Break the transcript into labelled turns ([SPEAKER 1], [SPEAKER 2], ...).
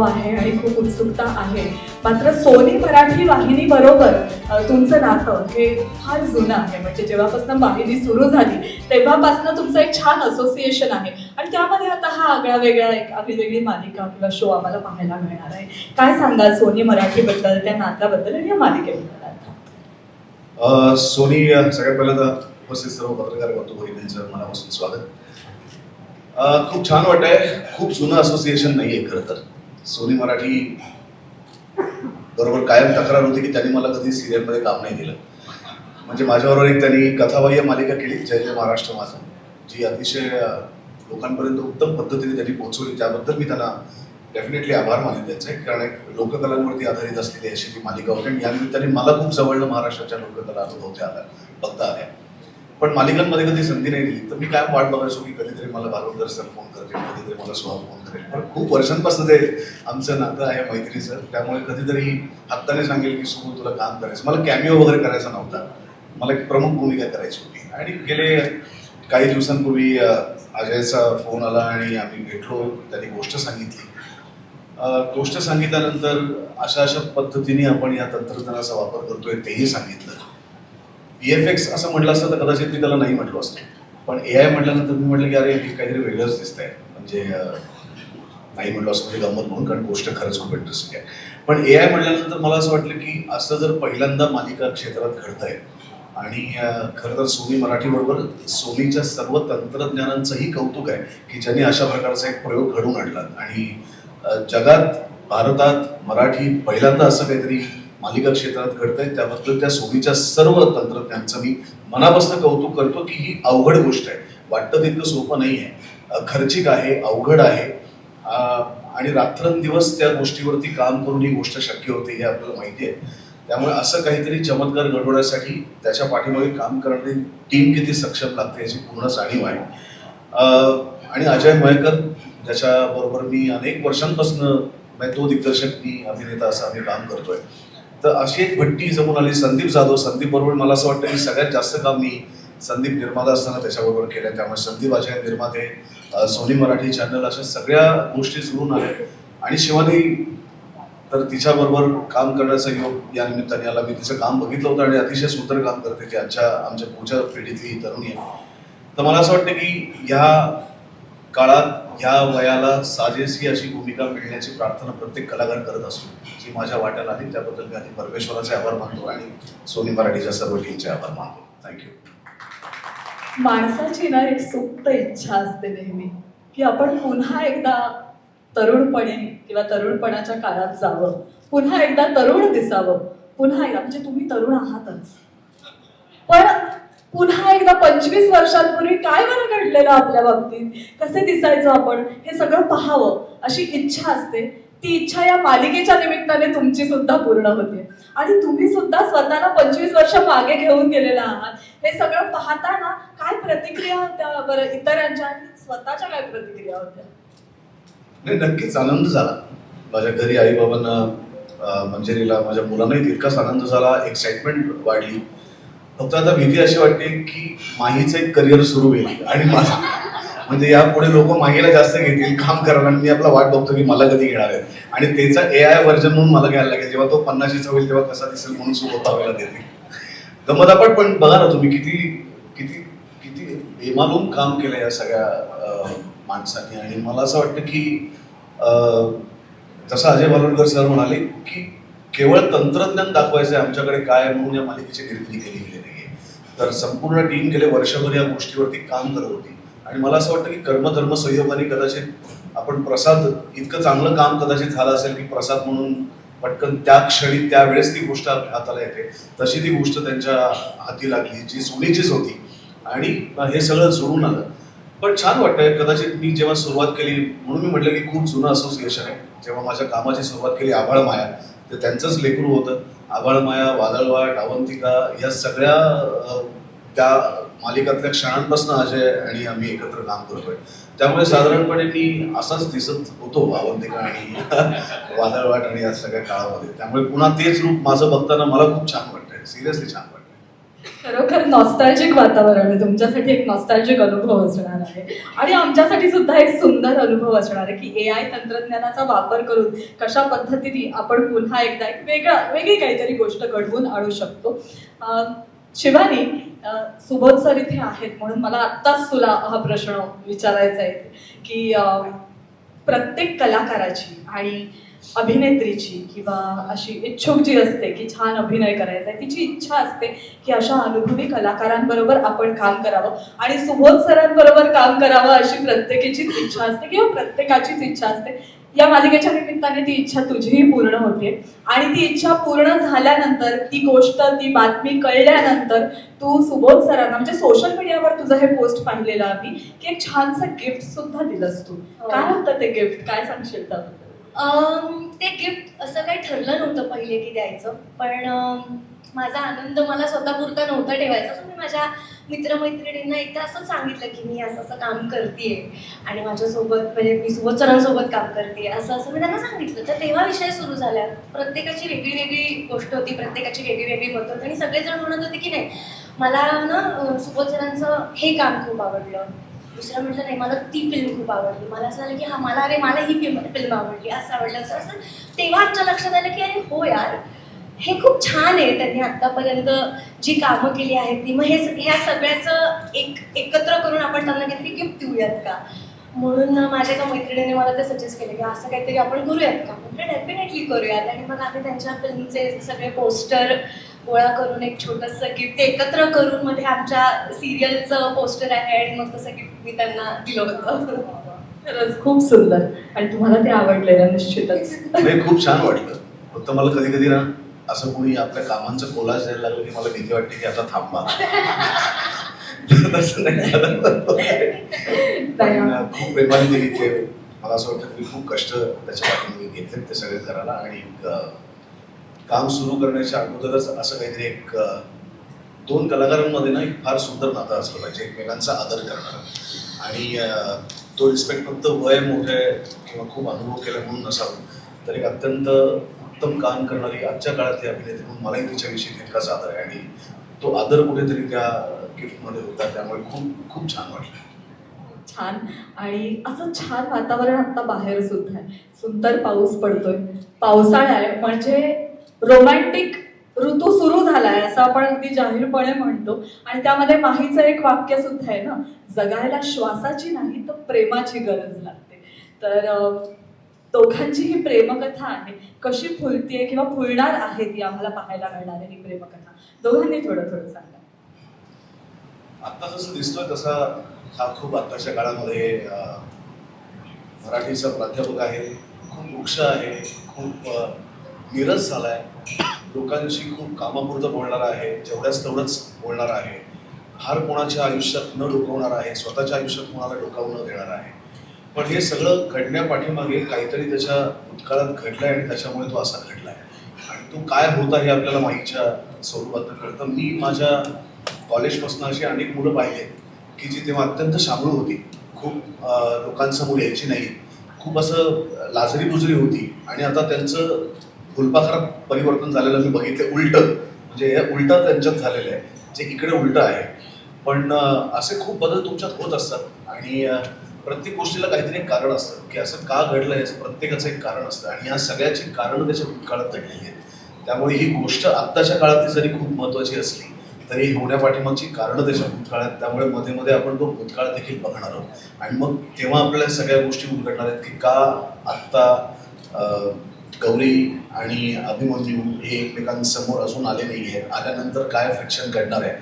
[SPEAKER 1] आहे आणि खूप उत्सुकता आहे. मात्र सोनी मराठी वाहिनी बरोबर तुमचं नातं हे फार जुनं आहे. म्हणजे जेव्हापासून वाहिनी सुरू झाली तेव्हापासून तुमचं एक छान असोसिएशन आहे आणि त्यामध्ये आता हा आगळा वेगळा एक वेगळी मालिका किंवा शो आम्हाला पाहायला मिळणार आहे. काय सांगाल सोनी मराठीबद्दल, त्या नात्याबद्दल आणि या मालिकेबद्दल?
[SPEAKER 2] सोनी सगळ्यात पहिलं तर उपस्थित सर्व पत्रकार बंधू भगिनींचं मनापासून स्वागत. खूप छान वाटतंय. खूप जुनं असोसिएशन नाही आहे खरं तर. सोनी मराठी बरोबर कायम तक्रार होती की त्यांनी मला कधी सिरियलमध्ये काम नाही दिलं. म्हणजे माझ्याबरोबर एक त्यांनी कथाबाह्य मालिका केली, जय जय महाराष्ट्र माझा, जी अतिशय लोकांपर्यंत उत्तम पद्धतीने त्यांनी पोहोचवली. त्याबद्दल मी त्यांना डेफिनेटली आभार मानेन त्यांचे, कारण एक लोककलांवरती आधारित असलेली अशी ती मालिका होती आणि या निमित्ताने मला खूप जवळनं महाराष्ट्राच्या लोककला अनुभवता आल्या, बघता आल्या. पण मालिकांमध्ये कधी संधी नाही दिली तर मी काय वाट बघायचो की कधीतरी मला भागवतर सर फोन करतील, कधीतरी मला सुहाग फोन करेल. पण खूप वर्षांपासून ते आमचं नातं आहे मैत्रीचं. त्यामुळे कधीतरी हक्काने सांगेल की सुरू तुला काम करायचं. मला कॅमिओ वगैरे करायचा नव्हता, मला एक प्रमुख भूमिका करायची होती. आणि गेले काही दिवसांपूर्वी अजयचा फोन आला आणि आम्ही भेटलो. त्यांनी गोष्ट सांगितली. गोष्ट सांगितल्यानंतर अशा अशा पद्धतीने आपण या तंत्रज्ञानाचा वापर करतोय तेही सांगितलं. VFX असं म्हटलं असतं तर कदाचित मी त्याला नाही म्हटलो असतं, पण AI म्हटल्यानंतर मी म्हटलं की अरे हे काहीतरी वेगळंच दिसतंय. म्हणजे नाही म्हटलं असं म्हणजे गंमत म्हणून, कारण गोष्ट खरंच खूप इंटरेस्टिंग आहे. पण AI म्हटल्यानंतर मला असं वाटलं की असं जर पहिल्यांदा मालिका क्षेत्रात घडतंय आणि खरं तर सोनी मराठीबरोबर सोनीच्या सर्व तंत्रज्ञानांचंही कौतुक आहे की ज्यांनी अशा प्रकारचा एक प्रयोग घडवून आणला. आणि जगात, भारतात मराठी पहिल्यांदा असं काहीतरी मालिका क्षेत्रात घडतंय, त्याबद्दल त्या सोनीच्या सर्व तंत्रज्ञांचं मी मनापासून कौतुक करतो की ही अवघड गोष्ट आहे. वाटतं तितकं सोपं नाही आहे, खर्चिक आहे, अवघड आहे. आणि रात्रंदिवस त्या गोष्टीवरती काम करून ही गोष्ट शक्य होते हे आपल्याला माहिती आहे. त्यामुळे असं काहीतरी चमत्कार घडवण्यासाठी त्याच्या पाठीमागे काम करणारी टीम किती सक्षम लागते याची पूर्ण जाणीव आहे. आणि अजय मयेकर, ज्याच्याबरोबर मी अनेक वर्षांपासून, तो दिग्दर्शक, मी अभिनेता, असं आम्ही काम करतोय. तर अशी एक भट्टी जमून आली. संदीप जाधव, संदीप बरोबर मला असं वाटतं की सगळ्यात जास्त काम मी संदीप निर्माता असताना त्याच्याबरोबर केलं. त्यामुळे संदीप, अजय निर्माते, सोनी मराठी चॅनल, अशा सगळ्या गोष्टी जुळून आल्या. आणि शिवानी तर तिच्याबरोबर काम करण्याचा योग या निमित्ताने आला. मी तिचं काम बघितलं होतं आणि अतिशय सुंदर काम करते ती. आमच्या पुढच्या पिढीतली तरुणी आहे. तर मला असं वाटतं की ह्या काळात ह्या वयाला साजेशी अशी भूमिका मिळण्याची प्रार्थना प्रत्येक कलाकार करत असतो, जी माझ्या वाट्याला आली. त्याबद्दल मी आधी परमेश्वराचे आभार मानतो आणि सोनी मराठीच्या सर्व टीमचे आभार मानतो. थँक्यू.
[SPEAKER 1] माणसाची ना एक सुप्त इच्छा असते नेहमी की आपण पुन्हा एकदा तरुणपणे किंवा तरुणपणाच्या काळात जावं, पुन्हा एकदा तरुण दिसावं, पुन्हा एकदा, म्हणजे तुम्ही तरुण आहातच, पण पुन्हा एकदा 25 वर्षांपूर्वी काय बरं घडलेलं आपल्या बाबतीत, कसे दिसायचो आपण, हे सगळं पाहावं अशी इच्छा असते. ती इच्छा या मालिकेच्या निमित्ताने तुमची सुद्धा पूर्ण होते आणि तुम्ही सुद्धा स्वतःला 25 वर्ष मागे घेऊन गेलेला आहात. हे सगळं पाहताना काय प्रतिक्रिया होत्या बरं इतरांच्या आणि स्वतःच्या काय प्रतिक्रिया होत्या?
[SPEAKER 2] नाही, नक्कीच आनंद झाला. माझ्या घरी आई बाबांना, मंजिरीला, माझ्या मुलांनाही तितकाच आनंद झाला, एक्साइटमेंट वाढली. फक्त आता भीती अशी वाटते की माहीचं एक करिअर सुरू होईल आणि माझं म्हणजे यापुढे लोक माहीला जास्त घेतील काम करायला आणि मी आपला वाट बघतो की मला कधी घेणार आहे. आणि त्याचा AI व्हर्जन म्हणून मला घ्यायला लागेल. जेव्हा तो 50चा होईल तेव्हा कसा दिसेल म्हणून सुरू व्हायला देतील. गमत आपण. पण बघा ना तुम्ही, किती किती किती बेमालूम काम केलं या सगळ्या माणसाने. आणि मला असं वाटतं की जसं अजय बालवडकर सर म्हणाले की केवळ तंत्रज्ञान दाखवायचं आहे आमच्याकडे काय आहे म्हणून या मालिकेची निर्मिती केली गेली नाहीये. तर संपूर्ण टीम गेले वर्षभर या गोष्टीवरती काम करत होती. आणि मला असं वाटतं की कर्मधर्म संयोगाने कदाचित आपण प्रसाद, इतकं चांगलं काम कदाचित झालं असेल की प्रसाद म्हणून पटकन त्या क्षणी त्यावेळेस ती गोष्ट हाताला येते. तशी ती गोष्ट त्यांच्या हाती लागली, जी सोनीचीच होती. आणि हे सगळं जुळून आलं. पण छान वाटतंय. कदाचित मी जेव्हा सुरुवात केली, म्हणून मी म्हटलं की खूप जुनं असोसिएशन आहे. जेव्हा माझ्या कामाची सुरुवात केली आभाळ माया, तर त्यांचंच लेकरू होतं. आभाळ माया, वादळवाट, अवंतिका, या सगळ्या त्या मालिकातल्या क्षणांपासून अजय आणि आम्ही एकत्र काम करतोय. त्यामुळे साधारणपणे मी असाच दिसत होतो अवंतिका आणि वादळवाट आणि या सगळ्या काळामध्ये. त्यामुळे पुन्हा तेच रूप माझं बघताना मला खूप छान वाटतंय. सिरियसली छान वाटतंय.
[SPEAKER 1] खरोखर नॉस्टॅल्जिक वातावरण आहे. तुमच्यासाठी एक नॉस्टॅल्जिक अनुभव असणार आहे आणि आमच्यासाठी सुद्धा एक सुंदर अनुभव असणार आहे की AI तंत्रज्ञानाचा वापर करून कशा पद्धतीने आपण पुन्हा एकदा एक वेगळी काहीतरी गोष्ट घडवून आणू शकतो. शिवानी, सुबोध सर इथे आहेत म्हणून मला आत्ताच तुला हा प्रश्न विचारायचा आहे की प्रत्येक कलाकाराची आणि अभिनेत्रीची किंवा अशी इच्छुक जी असते की छान अभिनय करायचा आहे, तिची इच्छा असते की अशा अनुभवी कलाकारांबरोबर आपण काम करावं आणि सुबोध सरांबरोबर काम करावं अशी प्रत्येकाचीच इच्छा असते किंवा प्रत्येकाचीच इच्छा असते. या मालिकेच्या निमित्ताने ती इच्छा तुझीही पूर्ण होते आणि ती इच्छा पूर्ण झाल्यानंतर, ती गोष्ट, ती बातमी कळल्यानंतर तू सुबोध सरांना म्हणजे सोशल मीडियावर तुझं हे पोस्ट पाहिलेलं आम्ही की एक छानसं गिफ्ट सुद्धा दिलंस तू. काय होतं ते गिफ्ट, काय सांगशील त्याबद्दल?
[SPEAKER 3] ते गिफ्ट असं काही ठरलं नव्हतं पहिले की द्यायचं, पण माझा आनंद मला स्वतःपुरता नव्हता ठेवायचा. सो मी माझ्या मित्रमैत्रिणींना एकदा असं सांगितलं की मी असं असं काम करते आणि माझ्यासोबत म्हणजे मी सुबोध सरांसोबत काम करते, असं असं मी त्यांना सांगितलं. तर तेव्हा विषय सुरू झाला. प्रत्येकाची वेगळी वेगळी गोष्ट होती, प्रत्येकाची वेगळी वेगळी मतं होती आणि सगळेजण म्हणत होते की नाही मला ना सुबोध सरांचं हे काम खूप आवडलं, दुसरं म्हटलं नाही मला ती फिल्म खूप आवडली, मला असं झालं की हा मला ही फिल्म आवडली, असं आवडलं असं असं. तेव्हा आमच्या लक्षात आलं की अरे हो यार, हे खूप छान आहे. त्यांनी आत्तापर्यंत जी कामं केली आहेत ती, मग ह्या सगळ्याचं एकत्र करून आपण त्यांना काहीतरी गिफ्ट देऊयात का. म्हणून माझ्या एका मैत्रिणीने मला ते सजेस्ट केलं की असं काहीतरी आपण करूयात का. म्हटलं डेफिनेटली करूयात. आणि मग आम्ही त्यांच्या फिल्मचे सगळे पोस्टर गोळा करून एक छोटंसं गिफ्ट एकत्र करून मध्ये आमच्या सिरियलचं पोस्टर आहे आणि मग तसं गिफ्ट मी त्यांना दिलं होतं.
[SPEAKER 1] खरंच खूप सुंदर आणि तुम्हाला ते आवडलेलं निश्चितच.
[SPEAKER 2] खूप छान वाटलं. फक्त मला कधी कधी ना असं कोणी आपल्या कामांचं कोलाज द्यायला लागलं की मला भीती वाटते की आता थांबा. तसं नाही झालं. पण खूप प्रेमाने दिली ते. मला असं वाटतं की खूप कष्ट त्याच्या पाठीमागे घेतले ते सगळे करायला आणि काम सुरू करण्याच्या अगोदरच असं काहीतरी एक दोन कलाकारांमध्ये ना एक फार सुंदर नातं असलं पाहिजे, एकमेकांचा आदर करणारा. आणि तो रिस्पेक्ट फक्त वय मोठे किंवा खूप अनुभव केला म्हणून नसावं, तर एक अत्यंत उत्तम काम करणारी आजच्या काळातली अभिनेत्री म्हणून मलाही तिच्याविषयी तितकाच आदर आहे आणि तो आदर कुठेतरी त्या गिफ्टमध्ये होता. त्यामुळे खूप खूप छान वाटलं.
[SPEAKER 1] छान. आणि असं छान वातावरण आता बाहेर सुद्धा आहे. सुंदर पाऊस पडतोय, पावसाळा आहे म्हणजे रोमॅन्टिक ऋतू सुरू झालाय असं आपण अगदी जाहीरपणे म्हणतो. आणि त्यामध्ये माहीचं एक वाक्य सुद्धा आहे ना, जगायला श्वासाची नाही तर प्रेमाची गरज लागते. तर दोघांची ही प्रेमकथा आहे, कशी फुलतीये किंवा फुलणार आहे ती आम्हाला पाहायला मिळणार आहे ही प्रेमकथा. दोघांनी थोडं थोडं सांगा.
[SPEAKER 2] आता जसं दिसतोय तसा हा खूप आत्ताच्या काळामध्ये मराठीचा प्राध्यापक आहे, खूप वृक्ष आहे, खूप निरस झालाय, लोकांशी खूप कामापुरतं बोलणार आहे, जेवढ्याच तेवढंच बोलणार आहे, फार कोणाच्या आयुष्यात न डोकावणार आहे, स्वतःच्या आयुष्यात कोणाला डोकावून देणार आहे. पण हे सगळं घडण्यापाठीमागे काहीतरी त्याच्या भूतकाळात घडलंय आणि त्याच्यामुळे तो असा घडलाय. आणि तो काय होता हे आपल्याला माहीच्या स्वरूपात कळतं. मी माझ्या कॉलेजपासून अशी अनेक मुलं पाहिले की जी तेव्हा अत्यंत शामळू होती, खूप लोकांसमोर यायची नाही, खूप असं लाजरी बुजरी होती आणि आता त्यांचं फुलपाखरात परिवर्तन झालेलं मी बघितलं. उलटं म्हणजे हे उलटं त्यांच्यात झालेलं आहे, जे इकडे उलटं आहे. पण असे खूप बदल तुमच्यात होत असतात आणि प्रत्येक गोष्टीला काहीतरी एक कारण असतं की असं का घडलं याचं प्रत्येकाचं एक कारण असतं आणि या सगळ्याची कारणं त्याच्या भूतकाळात घडलेली आहेत. त्यामुळे ही गोष्ट आत्ताच्या काळातली जरी खूप महत्त्वाची असली तरी होण्यापाठीमागची कारणं त्याच्या भूतकाळात. त्यामुळे मध्ये मध्ये आपण तो भूतकाळ देखील बघणार आहोत आणि मग तेव्हा आपल्याला सगळ्या गोष्टी उलगडणार आहेत की का आत्ता गौरी आणि अभिमन्यू हे एकमेकांसमोर अजून आले नाही आहेत, आल्यानंतर काय फ्रिक्शन घडणार आहे.